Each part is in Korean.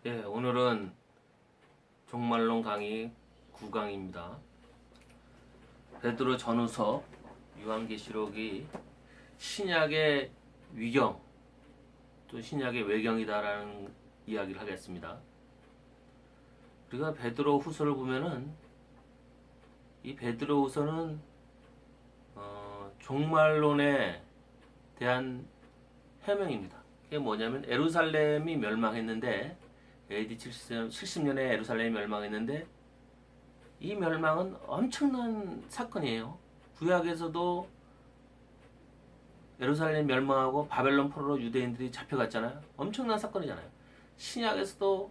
예, 오늘은 종말론 강의 9강입니다. 베드로 전후서 요한계시록이 신약의 위경 또 신약의 외경이다라는 이야기를 하겠습니다. 우리가 베드로 후서를 보면은 이 베드로 후서는 종말론에 대한 해명입니다. 그게 뭐냐면 예루살렘이 멸망했는데 AD 70년에 예루살렘이 멸망했는데 이 멸망은 엄청난 사건이에요. 구약에서도 예루살렘 멸망하고 바벨론 포로로 유대인들이 잡혀갔잖아요. 엄청난 사건이잖아요. 신약에서도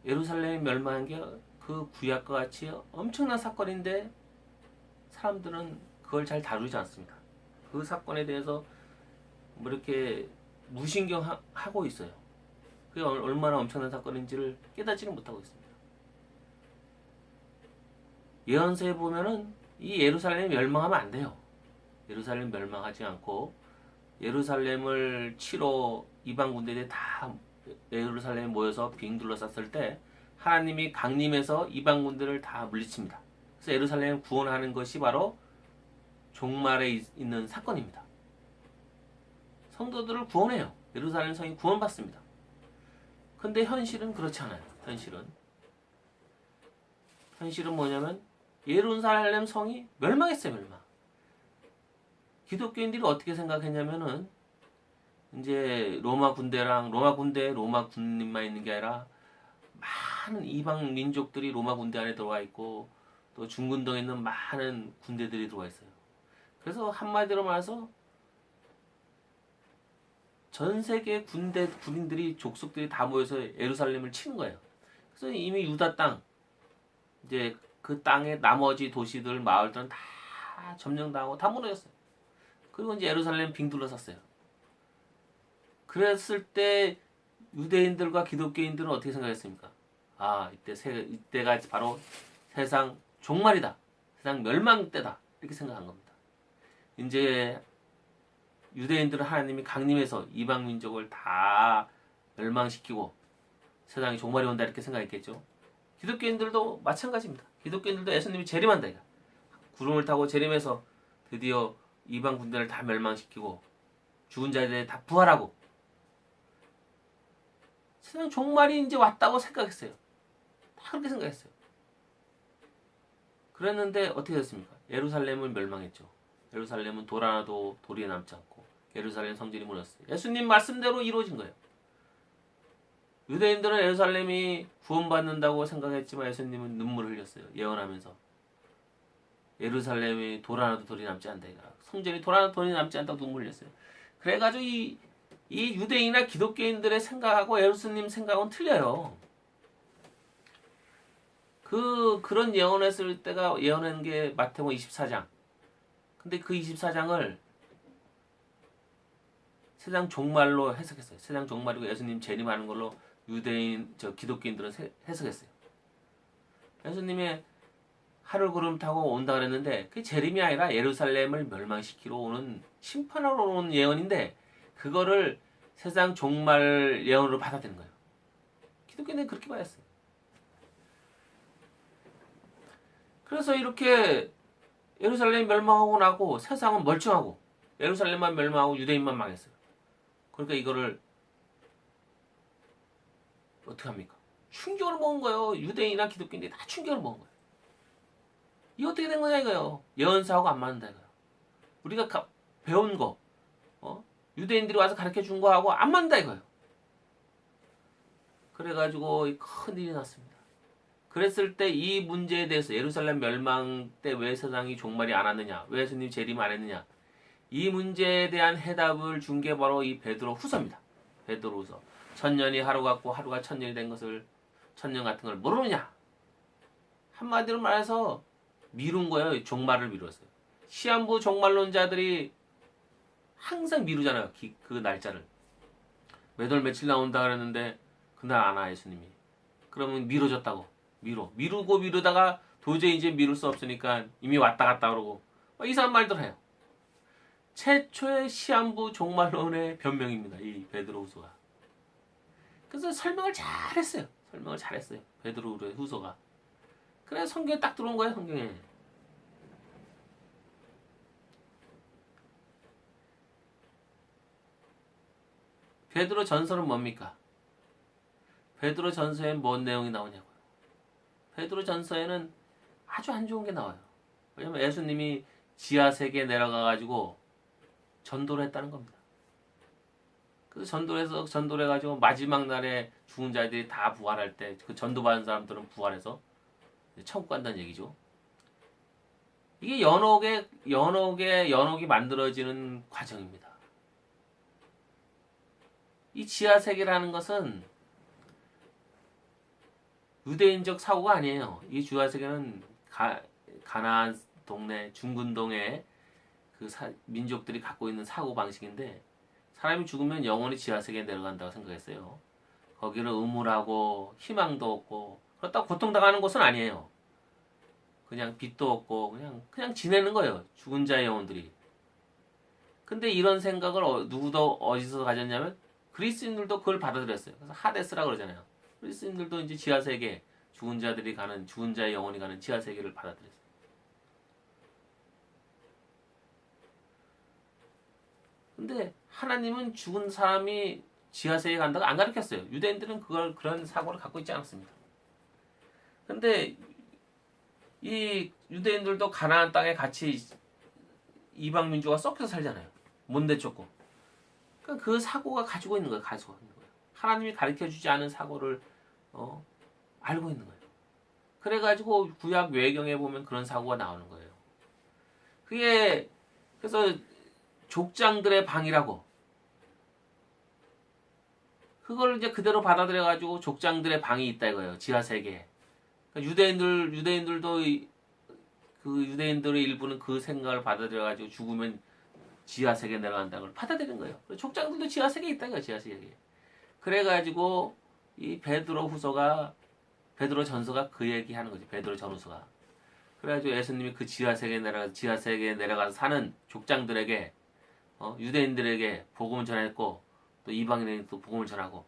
예루살렘이 멸망한 게 그 구약과 같이 엄청난 사건인데 사람들은 그걸 잘 다루지 않습니다. 그 사건에 대해서 뭐 이렇게 무신경하고 있어요. 그게 얼마나 엄청난 사건인지를 깨닫지는 못하고 있습니다. 예언서에 보면은 이 예루살렘이 멸망하면 안 돼요. 예루살렘 멸망하지 않고 예루살렘을 치러 이방 군대들이 다 예루살렘에 모여서 빙 둘러쌌을 때 하나님이 강림해서 이방 군대를 다 물리칩니다. 그래서 예루살렘을 구원하는 것이 바로 종말에 있는 사건입니다. 성도들을 구원해요. 예루살렘 성이 구원받습니다. 근데 현실은 그렇지 않아요. 현실은 뭐냐면 예루살렘 성이 멸망했어요. 멸망. 기독교인들이 어떻게 생각했냐면은 이제 로마 군님만 있는 게 아니라 많은 이방 민족들이 로마 군대 안에 들어와 있고 또 중근동에 있는 많은 군대들이 들어와 있어요. 그래서 한마디로 말해서 전 세계 군인들이 족속들이 다 모여서 예루살렘을 치는 거예요. 그래서 이미 유다 땅 이제 그 땅의 나머지 도시들 마을들은 다 점령당하고 다 무너졌어요. 그리고 이제 예루살렘 빙 둘러쌌어요. 그랬을 때 유대인들과 기독교인들은 어떻게 생각했습니까? 이때가 바로 세상 종말이다. 세상 멸망 때다. 이렇게 생각한 겁니다. 이제 유대인들은 하나님이 강림해서 이방 민족을 다 멸망시키고 세상이 종말이 온다 이렇게 생각했겠죠. 기독교인들도 마찬가지입니다. 기독교인들도 예수님이 재림한다. 구름을 타고 재림해서 드디어 이방 군대를 다 멸망시키고 죽은 자들이 다 부활하고 세상 종말이 이제 왔다고 생각했어요. 다 그렇게 생각했어요. 그랬는데 어떻게 됐습니까? 예루살렘은 멸망했죠. 예루살렘은 돌 하나도 돌이 남지 않고 예루살렘 성전이 무너졌어요. 예수님 말씀대로 이루어진 거예요. 유대인들은 예루살렘이 구원받는다고 생각했지만 예수님은 눈물을 흘렸어요. 예언하면서 예루살렘이 돌 하나도 돌이 남지 않다. 성전이 돌 하나도 돌이 남지 않다고 눈물을 흘렸어요. 그래가지고 이 유대인이나 기독교인들의 생각하고 예수님 생각은 틀려요. 그런 예언했을 때가 예언한 게 마태복음 24장. 근데 그 24장을 세상 종말로 해석했어요. 세상 종말이고 예수님 재림하는 걸로 기독교인들은 해석했어요. 예수님의 하늘 구름 타고 온다 그랬는데 그게 재림이 아니라 예루살렘을 멸망시키러 오는 심판하러 오는 예언인데 그거를 세상 종말 예언으로 받아들인 거예요. 기독교인들은 그렇게 받았어요. 그래서 이렇게 예루살렘이 멸망하고 나고 세상은 멀쩡하고 예루살렘만 멸망하고 유대인만 망했어요. 그러니까 이거를 어떻게 합니까? 충격을 먹은 거예요. 유대인이나 기독교인들이 다 충격을 먹은 거예요. 이게 어떻게 된 거냐 이거예요. 예언사하고 안 맞는다 이거예요. 우리가 배운 거 유대인들이 와서 가르쳐 준 거하고 안 맞는다 이거예요. 그래가지고 큰 일이 났습니다. 그랬을 때 이 문제에 대해서 예루살렘 멸망 때 왜 세상이 종말이 안 왔느냐, 왜 예수님 재림 안 했느냐, 이 문제에 대한 해답을 준 게 바로 이 베드로 후서입니다. 베드로 후서. 천년이 하루 같고 하루가 천년이 된 것을 천년 같은 걸 모르느냐. 한마디로 말해서 미룬 거예요. 종말을 미뤘어요. 시한부 종말론자들이 항상 미루잖아요. 그 날짜를. 몇 월 며칠 나온다 그랬는데 그날 안 와 예수님이. 그러면 미뤄졌다고. 미루고 미루다가 도저히 이제 미룰 수 없으니까 이미 왔다 갔다 그러고 이상한 말들 해요. 최초의 시한부 종말론의 변명입니다. 이 베드로 후서가. 그래서 설명을 잘했어요. 설명을 잘했어요. 베드로 후서가. 그래서 성경에 딱 들어온 거예요. 성경에. 베드로 전서는 뭡니까? 베드로 전서엔 뭔 내용이 나오냐고요. 베드로 전서에는 아주 안 좋은 게 나와요. 왜냐면 예수님이 지하 세계에 내려가가지고 전도를 했다는 겁니다. 그래서 전도를 해가지고 마지막 날에 죽은 자들이 다 부활할 때 그 전도받은 사람들은 부활해서 천국 간다는 얘기죠. 이게 연옥이 만들어지는 과정입니다. 이 지하 세계라는 것은 유대인적 사고가 아니에요. 이 지하 세계는 가나안 동네, 중근동의 그 민족들이 갖고 있는 사고 방식인데 사람이 죽으면 영원히 지하 세계에 내려간다고 생각했어요. 거기는 음울하고 희망도 없고 그렇다고 고통당하는 곳은 아니에요. 그냥 빛도 없고 그냥 지내는 거예요. 죽은 자의 영혼들이. 근데 이런 생각을 누구도 어디서 가졌냐면 그리스인들도 그걸 받아들였어요. 그래서 하데스라 그러잖아요. 그리스인들도 이제 지하 세계, 죽은 자의 영혼이 가는 지하 세계를 받아들였어요. 근데 하나님은 죽은 사람이 지하 세계에 간다고 안 가르쳤어요. 유대인들은 그런 사고를 갖고 있지 않았습니다. 근데 이 유대인들도 가나안 땅에 같이 이방 민족과 섞여서 살잖아요. 못 내쫓고. 그러니까 그 사고가 가지고 있는 거예요. 하나님이 가르쳐주지 않은 사고를 알고 있는 거예요. 그래가지고 구약 외경에 보면 그런 사고가 나오는 거예요. 그게 그래서 족장들의 방이라고 그걸 이제 그대로 받아들여가지고 족장들의 방이 있다 이거예요. 지하 세계에. 그러니까 유대인들도 그 유대인들의 일부는 그 생각을 받아들여가지고 죽으면 지하 세계에 내려간다는 걸 받아들이는 거예요. 족장들도 지하 세계에 있다 이거예요. 지하 세계에. 그래가지고 이 베드로 전서가 그 얘기하는 거지. 베드로 전후서가. 그래가지고 예수님이 그 지하 세계에 내려가서 사는 족장들에게 유대인들에게 복음을 전했고 또 이방인에게 또 복음을 전하고.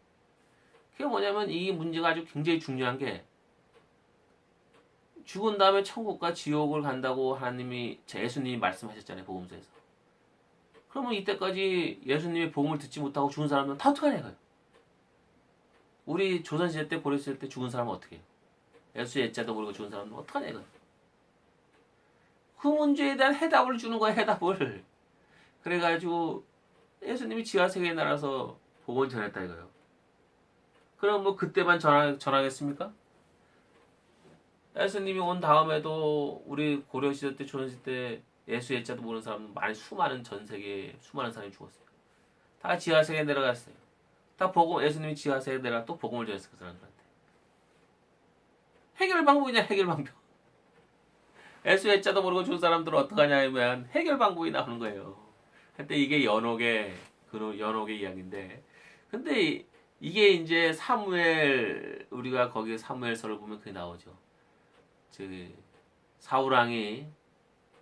그게 뭐냐면 이 문제가 아주 굉장히 중요한 게 죽은 다음에 천국과 지옥을 간다고 예수님이 말씀하셨잖아요. 복음서에서. 그러면 이때까지 예수님의 복음을 듣지 못하고 죽은 사람은 다 어떡하냐 이거예요. 우리 조선시대 때 고려시대 때 죽은 사람은 어떻게 해요? 예수의 예자도 모르고 죽은 사람은 어떡하냐 이거예요. 그 문제에 대한 해답을 주는 거야. 해답을. 그래가지고 예수님이 지하세계에 날아서 복음을 전했다 이거예요. 그럼 뭐 그때만 전하겠습니까? 예수님이 온 다음에도 우리 고려시대 때 조선시대 때 예수 예자도 모르는 사람은 전 세계에 수많은 사람이 죽었어요. 다 지하세계에 내려갔어요. 예수님이 지하세계에 내려가 또 복음을 전했어요. 그 사람들한테. 해결 방법이냐 해결 방법. 예수 예자도 모르고 죽은 사람들은 어떡하냐 하면 해결 방법이 나오는 거예요. 근데 이게 연옥의 이야기인데 근데 이게 이제 우리가 거기 사무엘서를 보면 그게 나오죠. 사울왕이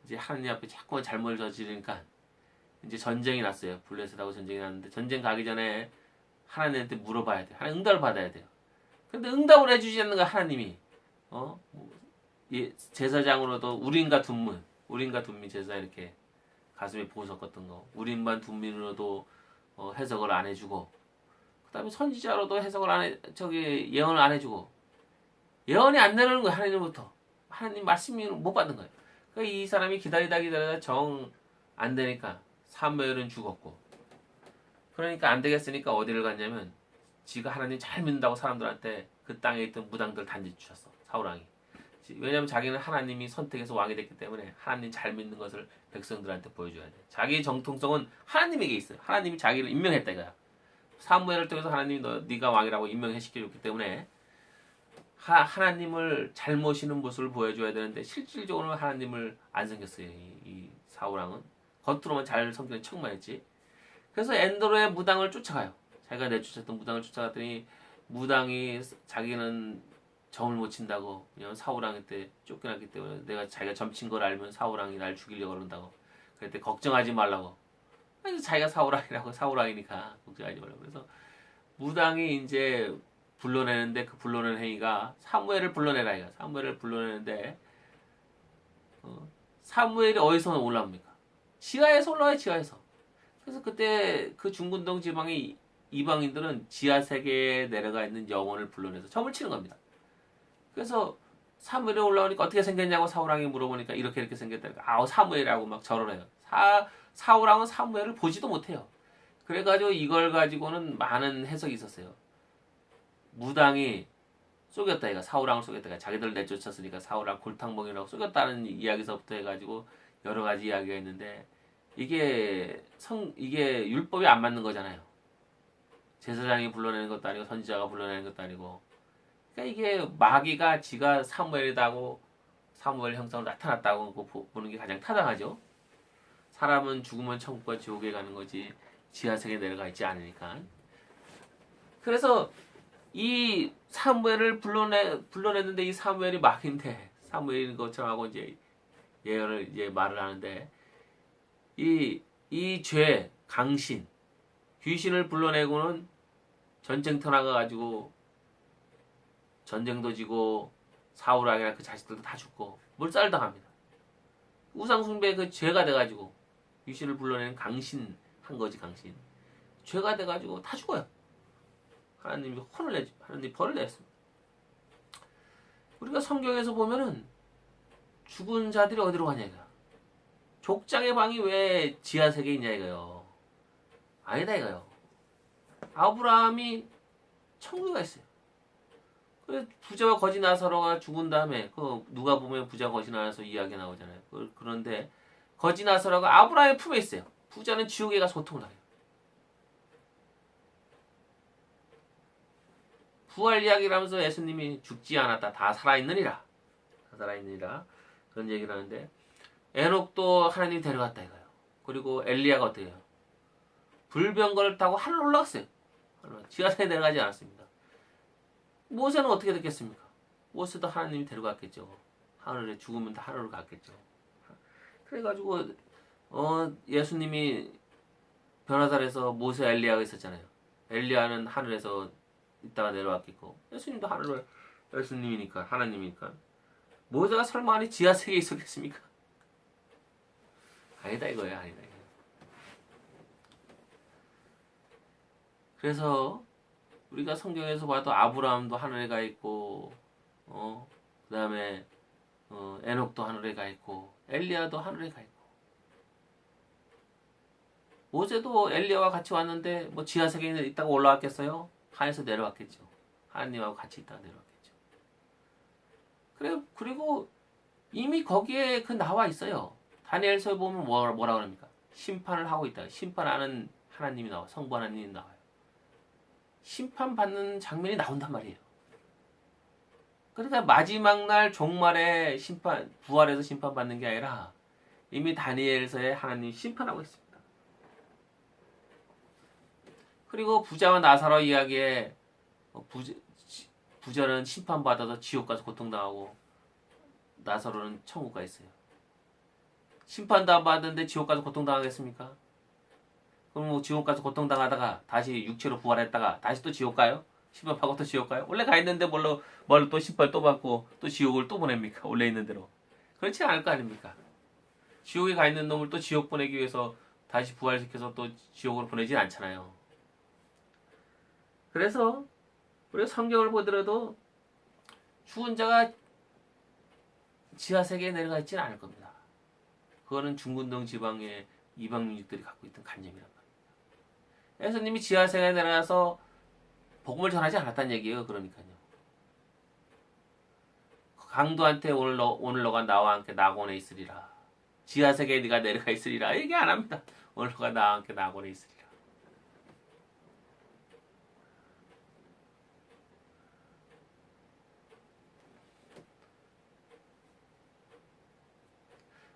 이제 하나님 앞에 자꾸만 잘못을 저지르니까 이제 전쟁이 났어요. 블레셋하고 전쟁이 났는데 전쟁 가기 전에 하나님한테 물어봐야 돼요. 하나님 응답을 받아야 돼요. 근데 응답을 해주지 않는 거야 하나님이. 제사장으로도 우림과 둠민 제사 이렇게 가슴에 보석 같은 거 우림과 둠민으로도 해석을 안 해주고 그다음에 선지자로도 예언을 안 해주고 예언이 안 내려오는 거야 하나님부터. 하나님 말씀을 못 받는 거예요. 그러니까 이 사람이 기다리다 정 안 되니까 사무엘은 죽었고 그러니까 안 되겠으니까 어디를 갔냐면 지가 하나님 잘 믿는다고 사람들한테 그 땅에 있던 무당들 단지 주셨어. 사울왕이. 왜냐면 자기는 하나님이 선택해서 왕이 됐기 때문에 하나님 잘 믿는 것을 백성들한테 보여줘야 돼. 자기의 정통성은 하나님에게 있어요. 하나님이 자기를 임명했다 이거야. 사무엘을 통해서 하나님이 네가 왕이라고 임명시켜줬기 때문에 하나님을 잘 모시는 모습을 보여줘야 되는데 실질적으로는 하나님을 안 섬겼어요. 이 사울왕은 겉으로만 잘 섬기는 척만 했지. 그래서 엔도로의 무당을 쫓아가요. 자기가 내쫓았던 무당을 쫓아갔더니 무당이 자기는 점을 못 친다고 왜냐면 사울왕 때 쫓겨났기 때문에 자기가 점친 걸 알면 사울왕이 날 죽이려고 그런다고 그랬더니 걱정하지 말라고. 그래서 자기가 사울왕이니까 걱정하지 말라고. 그래서 무당이 이제 불러내는데 그 불러내는 행위가 사무엘을 불러내라 이거. 사무엘을 불러내는데 사무엘이 어디서 올라옵니까? 지하에서 올라와요. 지하에서. 그래서 그때 그 중근동 지방의 이방인들은 지하 세계에 내려가 있는 영혼을 불러내서 점을 치는 겁니다. 그래서 사무엘이 올라오니까 어떻게 생겼냐고 사울왕이 물어보니까 이렇게 생겼다니까 아우 사무엘이라고 막 절을 해요. 사울왕은 사무엘을 보지도 못해요. 그래가지고 이걸 가지고는 많은 해석이 있었어요. 무당이 속였다 이가 사울왕을 속였다 이가 자기들 내쫓았으니까 사울왕 골탕먹이라고 속였다는 이야기서부터 해가지고 여러 가지 이야기가 있는데 이게 율법이 안 맞는 거잖아요. 제사장이 불러내는 것도 아니고 선지자가 불러내는 것도 아니고 그러니까 이게 마귀가 지가 사무엘이다고 사무엘 형상으로 나타났다고 보는 게 가장 타당하죠. 사람은 죽으면 천국과 지옥에 가는 거지 지하세계에 내려가 있지 않으니까. 그래서 이 사무엘을 불러냈는데 이 사무엘이 마귀인데 사무엘인 것처럼 하고 이제 예언을 이제 말을 하는데 이 죄 강신 귀신을 불러내고는 전쟁터 나가가지고 전쟁도 지고 사울왕이나 그 자식들도 다 죽고 몰살당합니다. 우상숭배 그 죄가 돼가지고 귀신을 불러내는 강신 한 거지 강신 죄가 돼가지고 다 죽어요. 하나님이 하나님이 벌을 내렸습니다. 우리가 성경에서 보면은 죽은 자들이 어디로 가냐 이거야. 족장의 방이 왜 지하세계에 있냐 이거요. 아니다 이거요. 아브라함이 천국에 가 있어요. 그래 부자와 거지 나사로가 죽은 다음에 그 누가 보면 부자 거지 나서 이야기 나오잖아요. 그런데 거지 나사로가 아브라함의 품에 있어요. 부자는 지옥에 가서 고통을 당해요. 부활 이야기를 하면서 예수님이 죽지 않았다. 다 살아있느니라. 다 살아있느니라. 그런 얘기를 하는데 에녹도 하나님이 데려갔다 이거예요. 그리고 엘리야가 어떻게 해요? 불병거를 타고 하늘로 올라갔어요. 지하세에 내려가지 않았습니다. 모세는 어떻게 됐겠습니까? 모세도 하나님이 데려갔겠죠. 하늘에 죽으면 다 하늘로 갔겠죠. 그래가지고 예수님이 변화살에서 모세 엘리야가 있었잖아요. 엘리야는 하늘에서 있다가 내려왔겠고 예수님도 하늘로 예수님이니까 하나님이니까 모세가 설마 아니 지하세계에 있었겠습니까? 아니다 이거야 아니다 이거. 그래서 우리가 성경에서 봐도 아브라함도 하늘에 가 있고 그 다음에 에녹도 하늘에 가 있고 엘리야도 하늘에 가 있고 모세도 엘리야와 같이 왔는데 뭐 지하세계에 있다가 올라왔겠어요? 하늘에서 내려왔겠죠. 하나님하고 같이 있다가 내려왔겠죠. 그리고 이미 거기에 그 나와 있어요. 다니엘서에 보면 뭐라 그럽니까? 심판을 하고 있다. 심판하는 하나님이 나와. 성부 하나님이 나와요. 심판받는 장면이 나온단 말이에요. 그러니까 마지막 날 종말에 부활해서 심판받는 게 아니라 이미 다니엘서에 하나님이 심판하고 있습니다. 그리고 부자와 나사로 이야기에 부자는 심판받아서 지옥 가서 고통당하고 나사로는 천국 가 있어요. 심판도 안 받았는데 지옥 가서 고통당하겠습니까? 그럼 뭐 지옥 가서 고통당하다가 다시 육체로 부활했다가 다시 또 지옥 가요? 심판받고 또 지옥 가요? 원래 가 있는데 뭘로 또 심판 또 받고 또 지옥을 또 보냅니까? 원래 있는 대로. 그렇지 않을 거 아닙니까? 지옥에 가 있는 놈을 또 지옥 보내기 위해서 다시 부활시켜서 또 지옥으로 보내진 않잖아요. 그래서 우리가 성경을 보더라도 죽은 자가 지하세계에 내려가 있지는 않을 겁니다. 그거는 중근동 지방의 이방 민족들이 갖고 있던 관념이란 말입니다. 예수님이 지하세계에 내려가서 복음을 전하지 않았다는 얘기예요. 그러니까요. 강도한테 오늘 너가 나와 함께 낙원에 있으리라. 지하세계에 네가 내려가 있으리라. 얘기 안 합니다. 오늘 너가 나와 함께 낙원에 있으리라.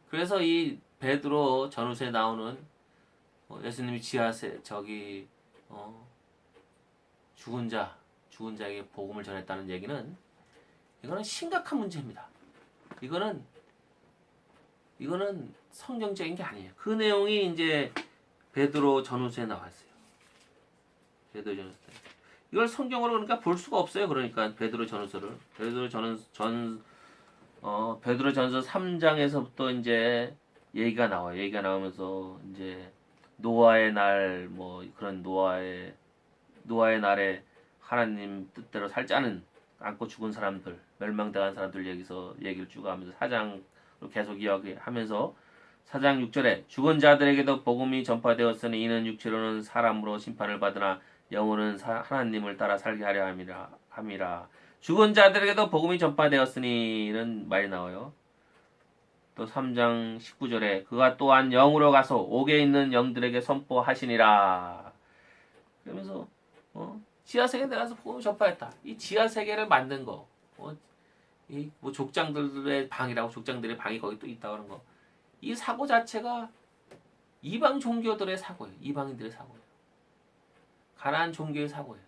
그래서 이 베드로 전후서에 나오는 예수님이 지하세 죽은 자에게 복음을 전했다는 얘기는 이거는 심각한 문제입니다. 이거는 성경적인 게 아니에요. 그 내용이 이제 베드로 전후서에 나왔어요. 베드로 전후서. 이걸 성경으로 그러니까 볼 수가 없어요. 그러니까 베드로 전후서를 베드로 전서 3장에서부터 이제 얘기가 나와요. 얘기가 나오면서 이제 노아의 날 뭐 그런 노아의 날에 하나님 뜻대로 살지 않은 안고 죽은 사람들, 멸망당한 사람들 얘기를 쭉 하면서 4장으로 계속 이야기하면서 4장 6절에 죽은 자들에게도 복음이 전파되었으니 이는 육체로는 사람으로 심판을 받으나 영혼은 하나님을 따라 살게 하려 함이라. 죽은 자들에게도 복음이 전파되었으니는 말이 나와요. 또 3장 19절에 그가 또한 영으로 가서 옥에 있는 영들에게 선포하시니라. 그러면서 지하세계에 들어가서 복음을 전파했다. 이 지하세계를 만든 거, 이 뭐 족장들의 방이라고 족장들의 방이 거기 또 있다 그런 거. 이 사고 자체가 이방 종교들의 사고예요. 이방인들의 사고예요. 가나안 종교의 사고예요.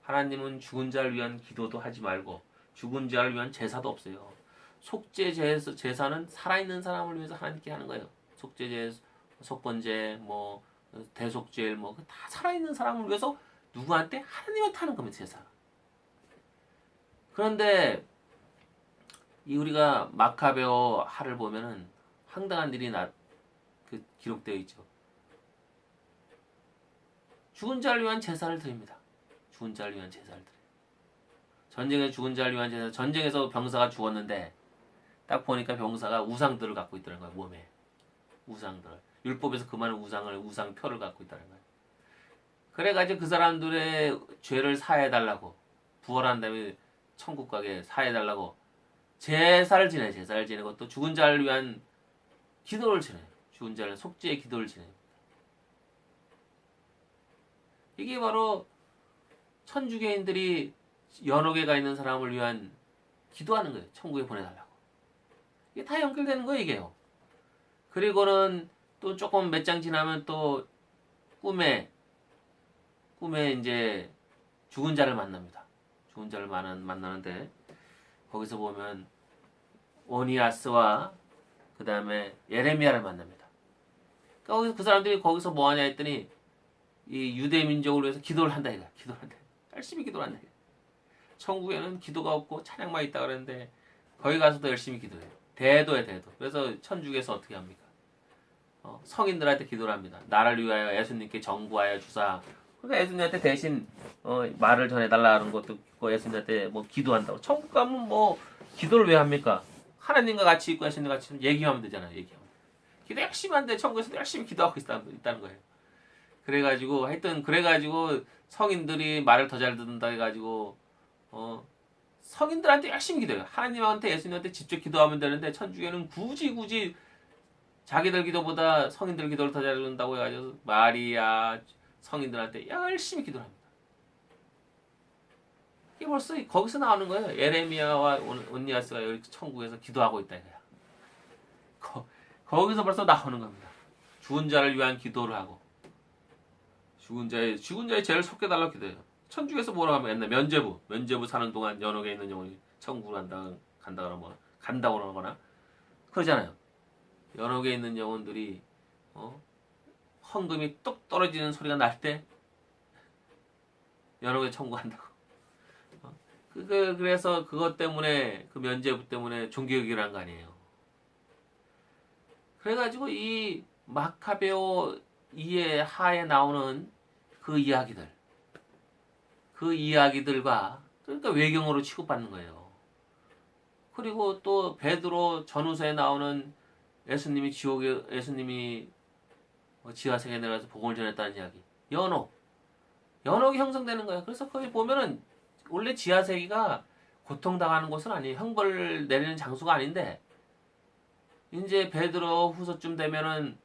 하나님은 죽은 자를 위한 기도도 하지 말고 죽은 자를 위한 제사도 없어요. 속죄 제사는 살아있는 사람을 위해서 하나님께 하는 거예요. 속죄 제사, 속건제, 뭐 대속죄, 뭐 다 살아있는 사람을 위해서 누구한테? 하나님한테 하는 겁니다. 제사. 그런데 이 우리가 마카베오 하를 보면은 황당한 일이 기록되어 있죠. 죽은 자를 위한 제사를 드립니다. 죽은 자를 위한 제사를 드려요. 전쟁에 죽은 자를 위한 제사. 전쟁에서 병사가 죽었는데 딱 보니까 병사가 우상들을 갖고 있더라는 거예요. 몸에 우상들. 율법에서 그 많은 우상표를 갖고 있다는 거예요. 그래가지고 그 사람들의 죄를 사해달라고 부활한 다음에 천국 가게 사해달라고 제사를 지내고 또 죽은 자를 위한 기도를 지내요. 죽은 자를 속죄의 기도를 지내요. 이게 바로 천주교인들이 연옥에 가 있는 사람을 위한 기도하는 거예요. 천국에 보내달라고. 이게 다 연결되는 거예요, 이게요. 그리고는 또 조금 몇 장 지나면 또 꿈에 이제 죽은 자를 만납니다. 죽은 자를 만나는데 거기서 보면 오니아스와 그 다음에 예레미야를 만납니다. 그러니까 그 사람들이 거기서 뭐 하냐 했더니 이 유대 민족을 위해서 기도를 한다 이거야. 기도를 한다. 열심히 기도를 한다. 천국에는 기도가 없고 찬양만 있다 그랬는데 거기 가서도 열심히 기도해요. 대도해 대도. 그래서 천주교에서 어떻게 합니까? 성인들한테 기도를 합니다. 나를 위하여 예수님께 정구하여 주사. 그러니까 예수님한테 대신 말을 전해달라는 것도 있고 예수님한테 뭐 기도한다고. 천국 가면 뭐 기도를 왜 합니까? 하나님과 같이 있고 예수님과 같이 얘기하면 되잖아요. 얘기하면. 기도 열심히 하는데 천국에서도 열심히 기도하고 있다는 거예요. 그래가지고 성인들이 말을 더 잘 듣는다 해가지고 성인들한테 열심히 기도해요. 하나님한테 예수님한테 직접 기도하면 되는데 천주교는 굳이 자기들 기도보다 성인들 기도를 더 잘 듣는다고 해가지고 마리아 성인들한테 열심히 기도를 합니다. 이게 벌써 거기서 나오는 거예요. 예레미야와 온니아스가 여기 천국에서 기도하고 있다 이거야. 거기서 벌써 나오는 겁니다. 죽은 자를 위한 기도를 하고 죽은 자의 죄를 속해달라고 기도해요. 천주교에서 뭐라고 하면 옛날 면죄부 사는 동안 연옥에 있는 영혼이 천국으로 간다고 그러거나 그러잖아요. 연옥에 있는 영혼들이 헌금이 뚝 떨어지는 소리가 날 때 연옥에 천국 간다고. 그래서 그것 때문에 그 면죄부 때문에 종교개혁을 한 거 아니에요. 그래가지고 이 마카베오 2의 하에 나오는 그 이야기들과 그러니까 외경으로 취급받는 거예요. 그리고 또 베드로 전후서에 나오는 예수님이 지하세계에 내려가서 복음을 전했다는 이야기. 연옥이 형성되는 거예요. 그래서 거기 보면은 원래 지하세계가 고통당하는 곳은 아니에요. 형벌 내리는 장소가 아닌데 이제 베드로 후서쯤 되면은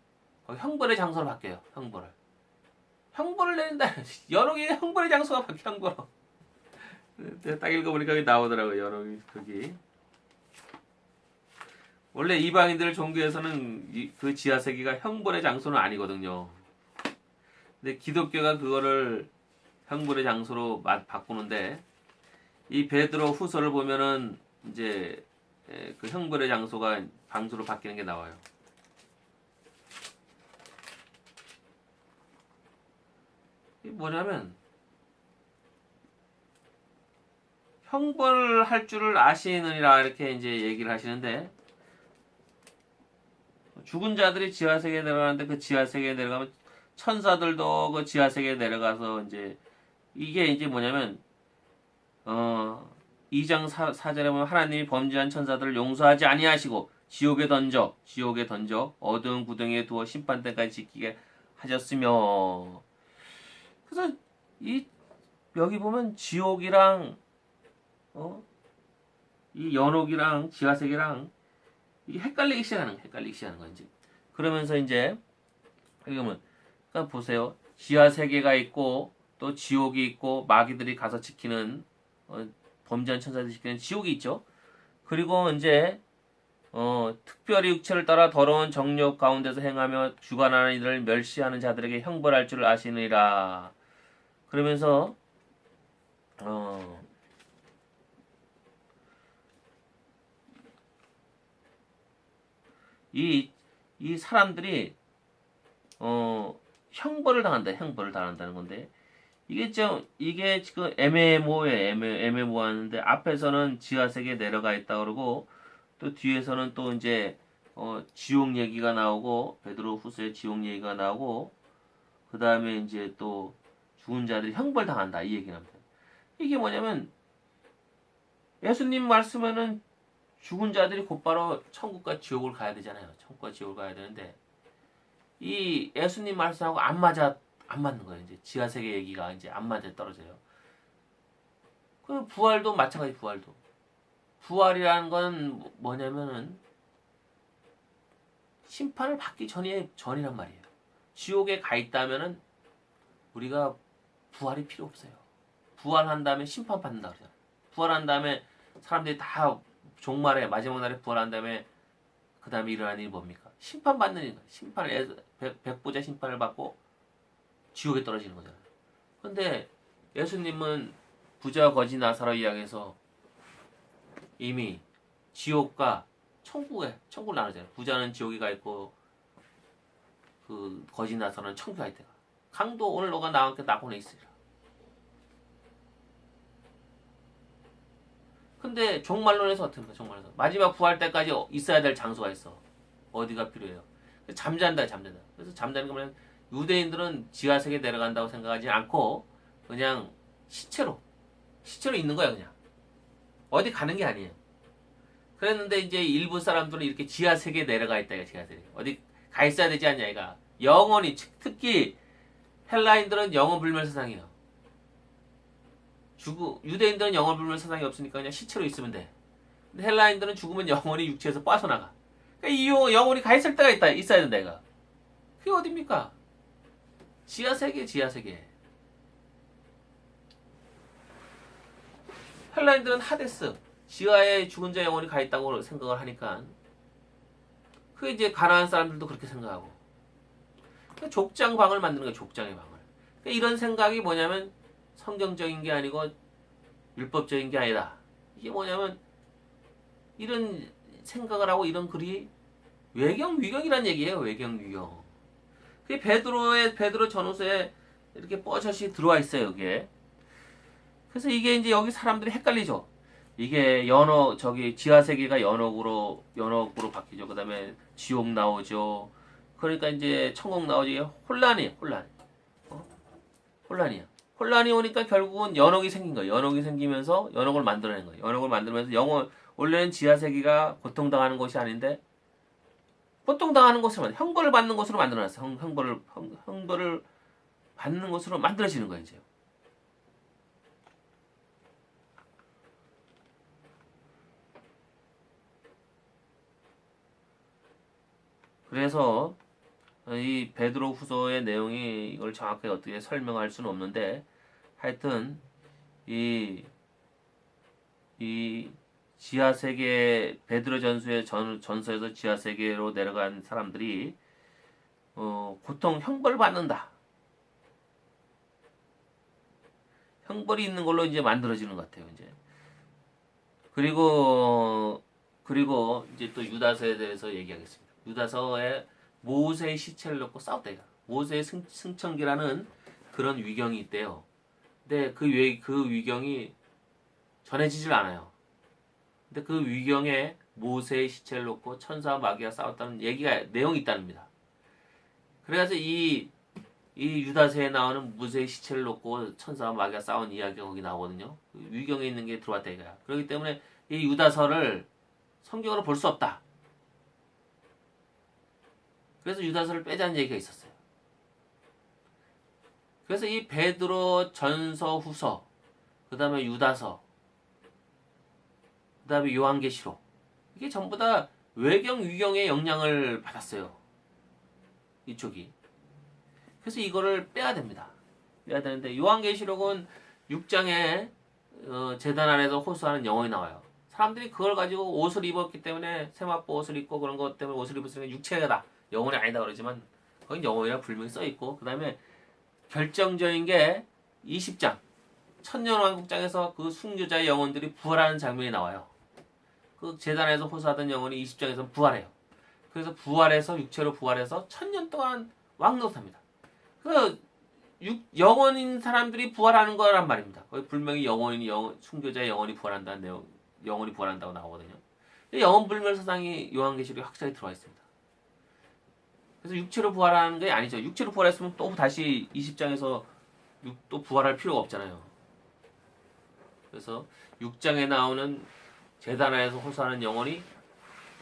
형벌의 장소로 바뀌어요. 형벌을 내린다. 연옥이 형벌의 장소가 바뀌어. 형벌로. 딱 읽어보니까 여기 나오더라고요. 연옥이 거기. 원래 이방인들 종교에서는 그 지하세계가 형벌의 장소는 아니거든요. 근데 기독교가 그거를 형벌의 장소로 바꾸는데 이 베드로 후서를 보면은 이제 그 형벌의 장소가 방주로 바뀌는 게 나와요. 이게 뭐냐면 형벌할 줄을 아시느니라 이렇게 이제 얘기를 하시는데 죽은 자들이 지하세계에 내려가는데 그 지하세계에 내려가면 천사들도 그 지하세계에 내려가서 이제 이게 이제 뭐냐면 2장 4절에 보면 하나님이 범죄한 천사들을 용서하지 아니하시고 지옥에 던져 어두운 구덩이에 두어 심판 때까지 지키게 하셨으며 그래서 이 여기 보면 지옥이랑 이 연옥이랑 지하세계랑 이게 헷갈리기 시작하는 거야 이제. 그러면서 이제 여기 보면 그러니까 보세요. 지하세계가 있고 또 지옥이 있고 마귀들이 가서 지키는 범죄한 천사들이 지키는 지옥이 있죠. 그리고 이제 특별히 육체를 따라 더러운 정욕 가운데서 행하며 주관하는 이들을 멸시하는 자들에게 형벌할 줄 아시느니라. 그러면서 이 사람들이 형벌을 당한다는 건데 이게 지금 애매모호하는데 앞에서는 지하세계에 내려가 있다 그러고 또 뒤에서는 또 이제 지옥 얘기가 나오고 베드로 후서에 지옥 얘기가 나오고 그 다음에 이제 또 죽은 자들이 형벌 당한다 이 얘기를 합니다. 이게 뭐냐면 예수님 말씀에는 죽은 자들이 곧바로 천국과 지옥을 가야 되잖아요. 천국과 지옥을 가야 되는데 이 예수님 말씀하고 안 맞는 거예요. 이제 지하세계 얘기가 이제 안 맞아 떨어져요. 그 부활도 마찬가지 부활이라는 건 뭐냐면은 심판을 받기 전이란 말이에요. 지옥에 가 있다면은 우리가 부활이 필요 없어요. 부활한 다음에 심판 받는다 그러잖아요. 부활한 다음에 사람들이 다 종말에 마지막 날에 부활한 다음에 그 다음에 일어나는 일이 뭡니까? 심판 받는 일, 백보자 심판을 받고 지옥에 떨어지는 거잖아요. 근데 예수님은 부자 거지 나사로 이야기해서 이미 지옥과 천국을 나누잖아요. 부자는 지옥에 가 있고 그 거지 나사로는 천국에 가 있다. 강도 오늘 너가 나와 함께 낙원에 있으리라. 근데 종말론에서 어떻게 합니까? 종말론에서 마지막 부활 때까지 있어야 될 장소가 있어. 어디가 필요해요? 잠잔다. 그래서 잠자는 거면 유대인들은 지하세계에 내려간다고 생각하지 않고 그냥 시체로 있는 거야 그냥. 어디 가는 게 아니에요. 그랬는데 이제 일부 사람들은 이렇게 지하세계에 내려가 있다. 지하세계 어디 가 있어야 되지 않냐 이가. 영원히 특히 헬라인들은 영원 불멸 세상이에요. 유대인들은 영원 불멸 세상이 없으니까 그냥 시체로 있으면 돼. 근데 헬라인들은 죽으면 영원히 육체에서 빠져나가. 그러니까 이 영혼이 가 있을 때가 있어야 된다 이가. 그게 어딥니까? 지하세계. 헬라인들은 하데스, 지하에 죽은 자 영혼이 가 있다고 생각을 하니까 그게 이제 가나안 사람들도 그렇게 생각하고 그러니까 족장방을 만드는 거예요. 족장의 방을. 그러니까 이런 생각이 뭐냐면 성경적인 게 아니고 율법적인 게 아니다. 이게 뭐냐면 이런 생각을 하고 이런 글이 외경위경이란 얘기예요. 외경위경. 그게 베드로 전후서에 이렇게 뻐젓이 들어와 있어요. 여기에. 그래서 이게 이제 여기 사람들이 헷갈리죠. 이게 지하세계가 연옥으로 바뀌죠. 그 다음에 지옥 나오죠. 그러니까 이제 천국 나오지. 혼란이야. 혼란이 오니까 결국은 연옥이 생긴 거예요. 연옥이 생기면서 연옥을 만들어낸 거예요. 연옥을 만들면서 원래는 지하세계가 고통당하는 곳이 아닌데 고통당하는 곳으로 형벌을 받는 곳으로 만들어놨어요. 형벌을 받는 곳으로 만들어지는 거예요. 이제. 그래서 이 베드로 후서의 내용이 이걸 정확하게 어떻게 설명할 수는 없는데 하여튼 이 지하세계 베드로 전서에서 지하세계로 내려간 사람들이 고통 형벌을 받는다. 형벌이 있는 걸로 이제 만들어지는 것 같아요. 이제 그리고 이제 또 유다서에 대해서 얘기하겠습니다. 유다서에 모세의 시체를 놓고 싸웠다. 모세의 승천기라는 그런 위경이 있대요. 근데 그 위경이 전해지질 않아요. 근데 그 위경에 모세의 시체를 놓고 천사와 마귀가 싸웠다는 내용이 있답니다. 그래서 이 유다서에 나오는 모세의 시체를 놓고 천사와 마귀가 싸운 이야기가 거기 나오거든요. 그 위경에 있는 게 들어왔다 이거야. 그렇기 때문에 이 유다서를 성경으로 볼 수 없다. 그래서 유다서를 빼자는 얘기가 있었어요. 그래서 이 베드로 전서 후서, 그 다음에 유다서, 그 다음에 요한계시록, 이게 전부 다 외경 위경의 영향을 받았어요. 이쪽이. 그래서 이거를 빼야 됩니다. 빼야 되는데 요한계시록은 6장에 제단 안에서 호수하는 영혼이 나와요. 사람들이 그걸 가지고 옷을 입었기 때문에 세마포 옷을 입고 그런 것 때문에 옷을 입었으니까 육체가 영혼이 아니다 그러지만 거긴 영혼이라 분명히 써 있고, 그 다음에 결정적인 게 20장 천년왕국장에서 그 순교자의 영혼들이 부활하는 장면이 나와요. 그 제단에서 호소하던 영혼이 20장에서 부활해요. 그래서 부활해서 육체로 부활해서 1000년 동안 왕노릇합니다. 그 영혼인 사람들이 부활하는 거란 말입니다. 거기 분명히 순교자의 영혼이 부활한다는 내용, 영혼이 부활한다고 나오거든요. 영혼 불멸 사상이 요한계시록에 확실하게 들어와 있습니다. 그래서 육체로 부활하는 게 아니죠. 육체로 부활했으면 또 다시 20장에서 또 부활할 필요가 없잖아요. 그래서 6장에 나오는 제단에서 호소하는 영혼이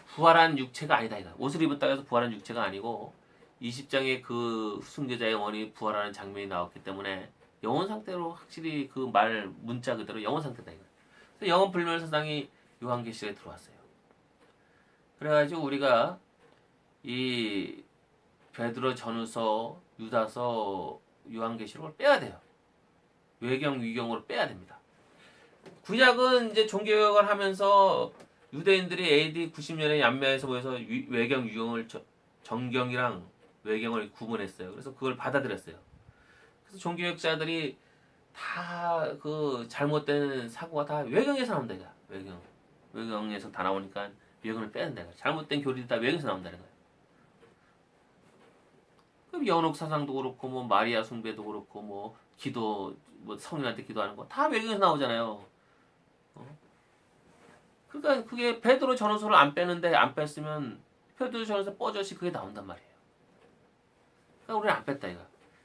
부활한 육체가 아니다. 옷을 입었다고 해서 부활한 육체가 아니고 20장에 그 순교자의 영혼이 부활하는 장면이 나왔기 때문에 영혼 상태로 확실히 그 말 문자 그대로 영혼 상태다. 그래서 영혼 불멸 사상이 요한계시록에 들어왔어요. 그래가지고 우리가 이 베드로 전후서, 유다서, 요한계시록을 빼야 돼요. 외경, 위경으로 빼야 됩니다. 구약은 이제 종교개혁을 하면서 유대인들이 AD 90년에 얀메에서 모여서 외경, 위경을 정경이랑 외경을 구분했어요. 그래서 그걸 받아들였어요. 그래서 종교개혁자들이 다 그 잘못된 사고가 다 외경에서 나온다 이거야. 외경에서 다 나오니까 외경을 빼야 된다 이거야. 잘못된 교리도 다 외경에서 나온다는 거야. 연옥 사상도 그렇고 뭐 마리아 숭배도 그렇고 뭐 기도 뭐 성령한테 기도하는 거 다 외경에서 나오잖아요. 그러니까 그게 베드로 전후서를 안 빼는데 안 뺐으면 베드로 전후서 뻐젓이 그게 나온단 말이에요. 그러니까 우리는 안 뺐다 이거.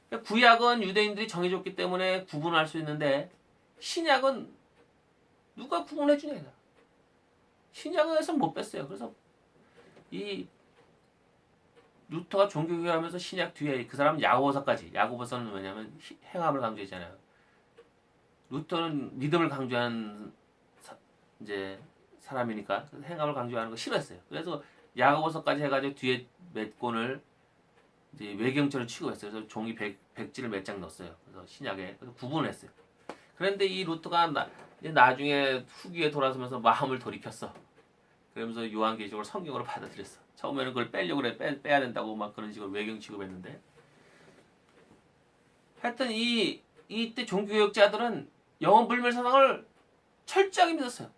그러니까 구약은 유대인들이 정해줬기 때문에 구분할 수 있는데 신약은 누가 구분해 주냐 이거. 신약에서 못 뺐어요. 그래서 이 루터가 종교개혁하면서 신약 뒤에 그 사람 야고보서는 뭐냐면 행함을 강조했잖아요. 루터는 믿음을 강조한 이제 사람이니까 행함을 강조하는 거 싫어했어요. 그래서 야고보서까지 해가지고 뒤에 몇 권을 이제 외경처럼 취급했어요. 그래서 종이 백지를 몇 장 넣었어요. 그래서 신약에 그래서 구분을 했어요. 그런데 이 루터가 나중에 후기에 돌아서면서 마음을 돌이켰어. 그러면서 요한계시록을 성경으로 받아들였어. 처음에는 그걸 빼려고 그래. 빼야 된다고 막 그런 식으로 외경 취급했는데. 하여튼 이때 종교개혁자들은 영혼 불멸 사상을 철저하게 믿었어요.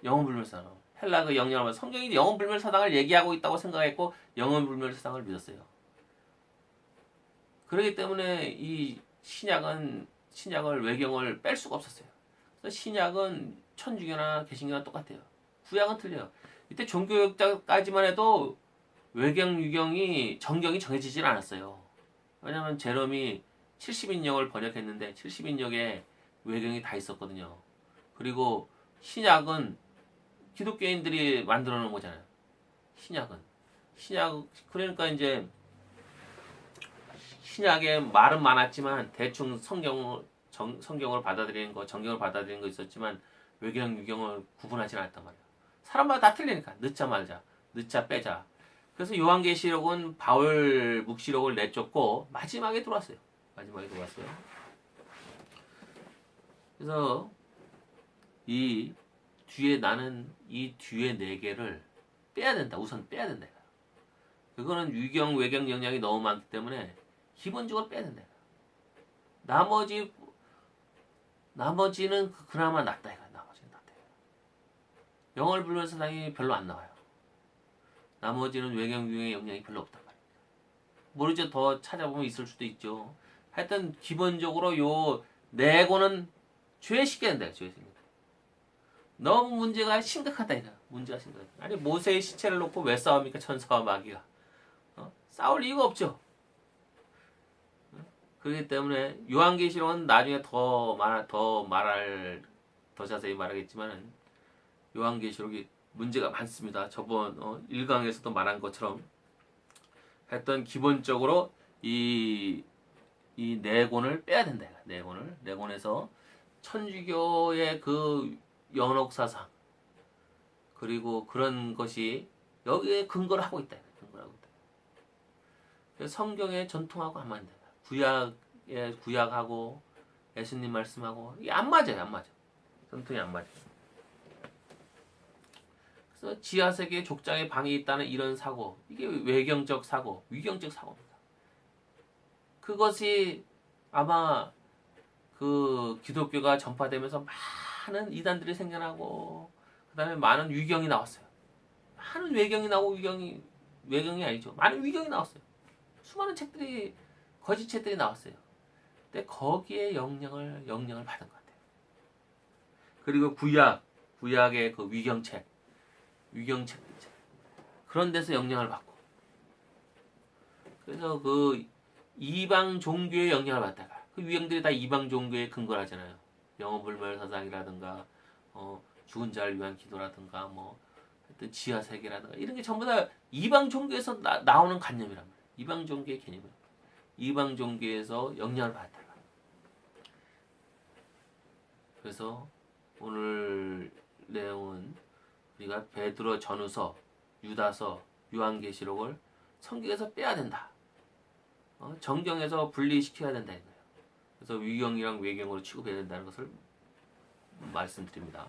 영혼 불멸 사상. 헬라 그 영역을 성경이 영혼 불멸 사상을 얘기하고 있다고 생각했고 영혼 불멸 사상을 믿었어요. 그렇기 때문에 이 신약을 외경을 뺄 수가 없었어요. 그래서 신약은 천주교나 개신교나 똑같아요. 구약은 틀려요. 이때 종교개혁자까지만 해도 외경, 유경이 정경이 정해지질 않았어요. 왜냐하면 제롬이 70인역을 번역했는데 70인역에 외경이 다 있었거든요. 그리고 신약은 기독교인들이 만들어 놓은 거잖아요. 신약 그러니까 이제 신약에 말은 많았지만 대충 성경을 받아들이는 거, 정경을 받아들이는 거 있었지만 외경, 유경을 구분하지 않았단 말이에요. 사람마다 다 틀리니까 넣자 말자, 넣자 빼자. 그래서 요한계시록은 바울 묵시록을 내쫓고 마지막에 들어왔어요. 그래서 나는 이 뒤에 네 개를 빼야 된다. 우선 빼야 된다. 그거는 유경, 외경 영향이 너무 많기 때문에 기본적으로 빼야 된다. 나머지는 그나마 낫다. 나머지는 낫다. 영월 불멸 사상이 별로 안 나와요. 나머지는 외경, 유경의 영향이 별로 없단 말입니다. 모르죠. 더 찾아보면 있을 수도 있죠. 하여튼 기본적으로 요 내고는 죄식된다. 죄식. 너무 문제가 심각하다 이거. 문제가 심각하다. 아니 모세의 시체를 놓고 왜 싸웁니까? 천사와 마귀가. 싸울 이유가 없죠. 그렇기 때문에 요한계시록은 나중에 더 자세히 말하겠지만은 요한계시록이 문제가 많습니다. 저번 1강에서도 말한 것처럼 했던 기본적으로 이 내곤을 빼야 된다. 내곤에서 천주교의 그 연옥사상 그리고 그런 것이 여기에 근거를 하고 있다. 그래서 성경에 전통하고 하면 안 된다. 구약하고 예수님 말씀하고 이게 안 맞아요. 안 맞아. 전통이 안 맞아. 그래서 지하세계에 족장에 방이 있다는 이런 사고 이게 외경적 사고, 위경적 사고입니다. 그것이 아마 그 기독교가 전파되면서 많은 이단들이 생겨나고 그 다음에 많은 위경이 나왔어요. 많은 외경이 나오고 외경이 아니죠. 많은 위경이 나왔어요. 수많은 책들이 거짓 책들이 나왔어요. 근데 거기에 영향을 받은 것 같아요. 그리고 구약의 그 위경책들 그런 데서 영향을 받고 그래서 그 이방 종교의 영향을 받다가 그 유형들이 다 이방 종교에 근거를 하잖아요. 영어불멸 사상이라든가 죽은 자를 위한 기도라든가 뭐 하여튼 지하 세계라든가 이런 게 전부 다 이방 종교에서 나오는 관념이란 말이에요. 이방 종교의 개념이에요. 이방 종교에서 영향을 받다가 그래서 오늘 내용은 우리가 베드로 전후서, 유다서, 요한계시록을 성경에서 빼야 된다. 정경에서 분리시켜야 된다 이거예요. 그래서 위경이랑 외경으로 취급해야 된다는 것을 말씀드립니다.